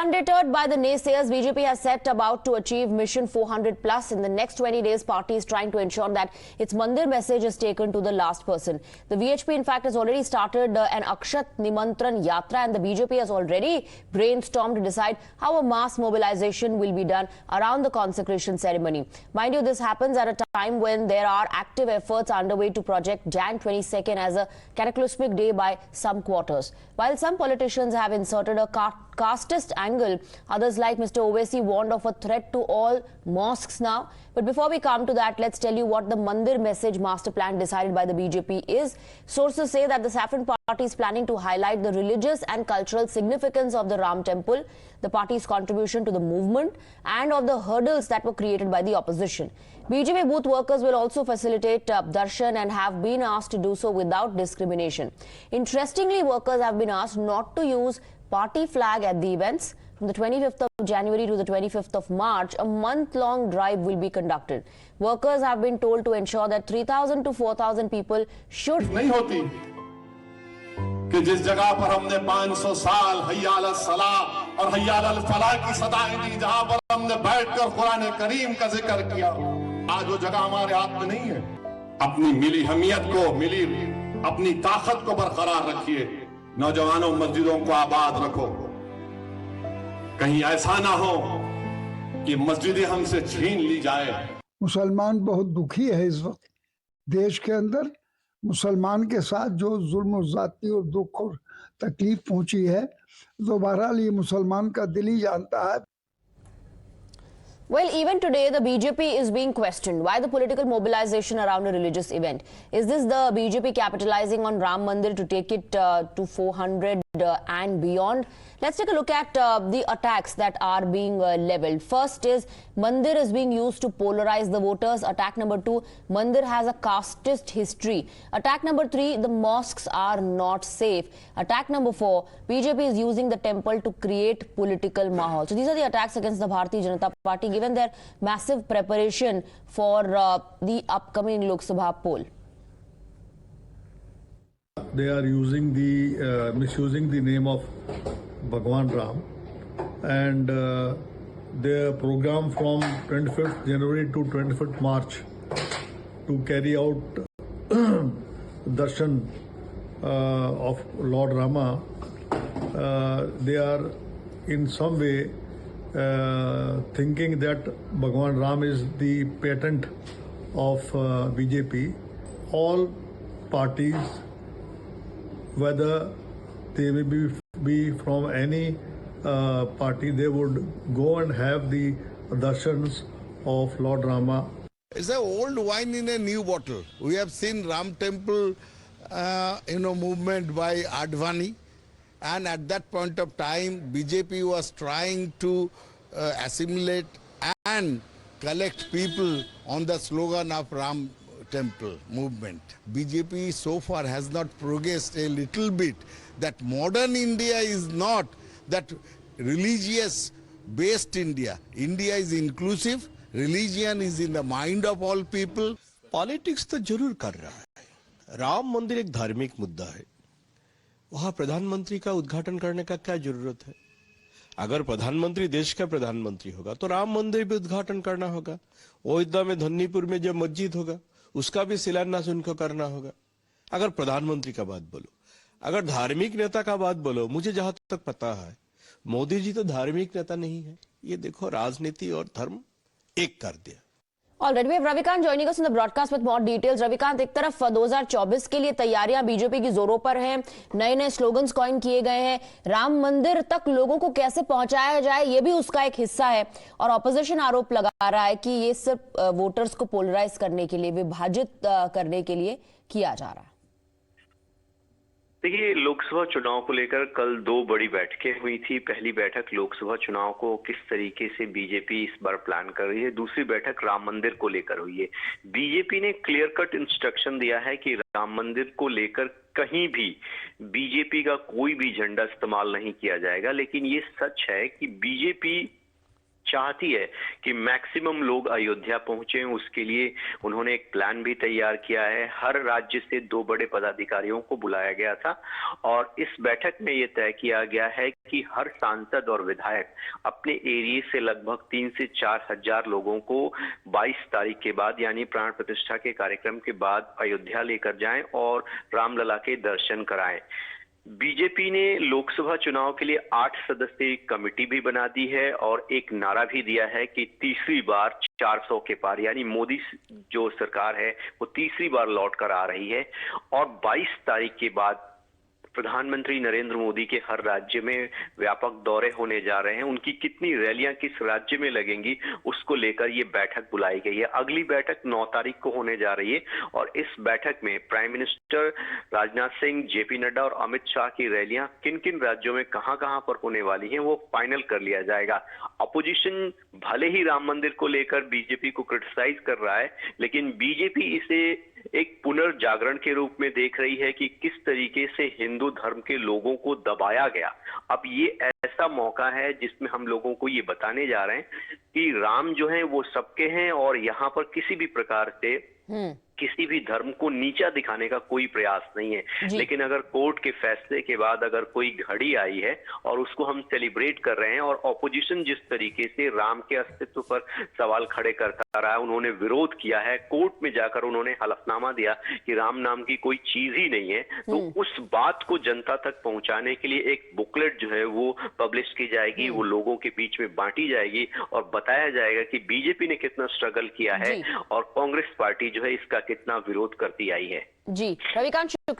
undeterred by the naysayers, BJP has set about to achieve Mission 400 plus. In the next 20 days, party is trying to ensure that its Mandir message is taken to the last person. The VHP, in fact, has already started an Akshat Nimantran Yatra, and the BJP has already brainstormed to decide how a mass mobilization will be done around the consecration ceremony. Mind you, this happens at a time when there are active efforts underway to project Jan 22nd as a cataclysmic day by some quarters. While some politicians have inserted a casteist angle, others like Mr. Owaisi warned of a threat to all mosques now. But before we come to that, let's tell you what the Mandir message master plan decided by the BJP is. Sources say that the Saffron Party is planning to highlight the religious and cultural significance of the Ram Temple, the party's contribution to the movement, and of the hurdles that were created by the opposition. BJP booth workers will also facilitate darshan and have been asked to do so without discrimination. Interestingly, workers have been asked not to use party flag at the events. From the 25th of January to the 25th of March, a month-long drive will be conducted. Workers have been told to ensure that 3,000 to 4,000 people should... नहीं होती कि जिस जगह पर हमने 500 साल हय्याल सलाह और हय्याल फलाह की सदाएं दी, जहां पर हमने बैठकर कुरान करीम का जिक्र किया, आज वो जगह हमारे हाथ में नहीं है। अपनी मिली हमियत को, मिली अपनी ताकत को बरकरार रखिए। नौजवानों, मस्जिदों को आबाद रखो। कहीं ऐसा ना हो कि मस्जिदें हमसे छीन ली जाए। मुसलमान बहुत दुखी है इस वक्त देश के अंदर। मुसलमान के साथ जो जुल्म, ज्यादती और दुख और तकलीफ पहुंची है, तो बहरहाल ये मुसलमान का दिल ही जानता है। Well, even today, the BJP is being questioned. Why the political mobilization around a religious event? Is this the BJP capitalizing on Ram Mandir to take it to 400 and beyond? Let's take a look at the attacks that are being leveled. First is Mandir is being used to polarize the voters. Attack number 2, Mandir has a casteist history. Attack number 3, the mosques are not safe. Attack number 4, BJP is using the temple to create political mahal. So these are the attacks against the Bharatiya Janata Party, given their massive preparation for the upcoming Lok Sabha poll. They are using the misusing the name of Bhagwan Ram, and their program from 25th January to 25th March to carry out darshan of Lord Rama. They are in some way thinking that Bhagwan Ram is the patent of BJP. All parties, whether they may be from any party, they would go and have the darshans of Lord Rama. It's an old wine in a new bottle. We have seen Ram Temple, movement by Advani, and at that point of time, BJP was trying to assimilate and collect people on the slogan of Ram Temple movement. BJP so far has not progressed a little bit. That modern India is not that religious based India. India is inclusive. Religion is in the mind of all people. Politics तो जरूर कर रहा है। राम मंदिर एक धार्मिक मुद्दा है। वहां प्रधानमंत्री का उद्घाटन करने का क्या जरूरत है? अगर प्रधानमंत्री देश का प्रधानमंत्री होगा तो राम मंदिर भी उद्घाटन करना होगा। अयोध्या में धन्नीपुर में जो मस्जिद होगा उसका भी शिलान्यास उनको करना होगा। अगर प्रधानमंत्री का बात बोलो, अगर धार्मिक नेता का बात बोलो, मुझे जहां तक पता है मोदी जी तो धार्मिक नेता नहीं है। ये देखो, राजनीति और धर्म एक कर दिया। All right, we have Ravikant joining us on the broadcast with more details. Ravikant, एक तरफ 2024 के लिए तैयारियां बीजेपी की जोरों पर हैं, नए-नए स्लोगन्स कॉइन किए गए हैं, राम मंदिर तक लोगों को कैसे पहुंचाया जाए ये भी उसका एक हिस्सा है, और ऑपोजिशन आरोप लगा रहा है कि ये सिर्फ वोटर्स को पोलराइज करने के लिए, विभाजित करने के लिए किया जा रहा है। देखिए, लोकसभा चुनाव को लेकर कल 2 बड़ी बैठकें हुई थी। पहली बैठक लोकसभा चुनाव को किस तरीके से बीजेपी इस बार प्लान कर रही है, दूसरी बैठक राम मंदिर को लेकर हुई है। बीजेपी ने क्लियर कट इंस्ट्रक्शन दिया है कि राम मंदिर को लेकर कहीं भी बीजेपी का कोई भी झंडा इस्तेमाल नहीं किया जाएगा। लेकिन ये सच है कि बीजेपी चाहती है कि मैक्सिमम लोग अयोध्या पहुंचे। उसके लिए उन्होंने एक प्लान भी तैयार किया है। हर राज्य से 2 बड़े पदाधिकारियों को बुलाया गया था और इस बैठक में यह तय किया गया है कि हर सांसद और विधायक अपने एरिया से लगभग 3 से 4 हजार लोगों को 22 तारीख के बाद यानी प्राण प्रतिष्ठा के कार्यक्रम के बाद अयोध्या लेकर जाएं और रामलला के दर्शन कराएं। बीजेपी ने लोकसभा चुनाव के लिए 8 सदस्यीय कमेटी भी बना दी है और एक नारा भी दिया है कि तीसरी बार 400 के पार, यानी मोदी जो सरकार है वो तीसरी बार लौट कर आ रही है। और 22 तारीख के बाद प्रधानमंत्री नरेंद्र मोदी के हर राज्य में व्यापक दौरे होने जा रहे हैं। उनकी कितनी रैलियां किस राज्य में लगेंगी उसको लेकर ये बैठक बुलाई गई है। अगली बैठक 9 तारीख को होने जा रही है और इस बैठक में prime minister Rajnath Singh, JP Nadda और अमित शाह की रैलियां किन किन राज्यों में कहां पर होने वाली हैं वो फाइनल कर लिया जाएगा। अपोजिशन भले ही राम मंदिर को लेकर बीजेपी को क्रिटिसाइज कर रहा है, लेकिन बीजेपी इसे एक पुनर्जागरण के रूप में देख रही है कि किस तरीके से हिंदू धर्म के लोगों को दबाया गया। अब ये ऐसा मौका है जिसमें हम लोगों को ये बताने जा रहे हैं कि राम जो है वो सबके हैं और यहाँ पर किसी भी प्रकार से किसी भी धर्म को नीचा दिखाने का कोई प्रयास नहीं है। लेकिन अगर कोर्ट के फैसले के बाद अगर कोई घड़ी आई है और उसको हम सेलिब्रेट कर रहे हैं और ऑपोजिशन जिस तरीके से राम के अस्तित्व पर सवाल खड़े करता रहा है, उन्होंने विरोध किया है, कोर्ट में जाकर उन्होंने हलफनामा दिया कि राम नाम की कोई चीज ही नहीं है, तो उस बात को जनता तक पहुंचाने के लिए एक बुकलेट जो है वो पब्लिश की जाएगी, वो लोगों के बीच में बांटी जाएगी और बताया जाएगा कि बीजेपी ने कितना स्ट्रगल किया है और कांग्रेस पार्टी जो है इसका कितना विरोध करती आई है। जी रविकांत, शुक्रिया।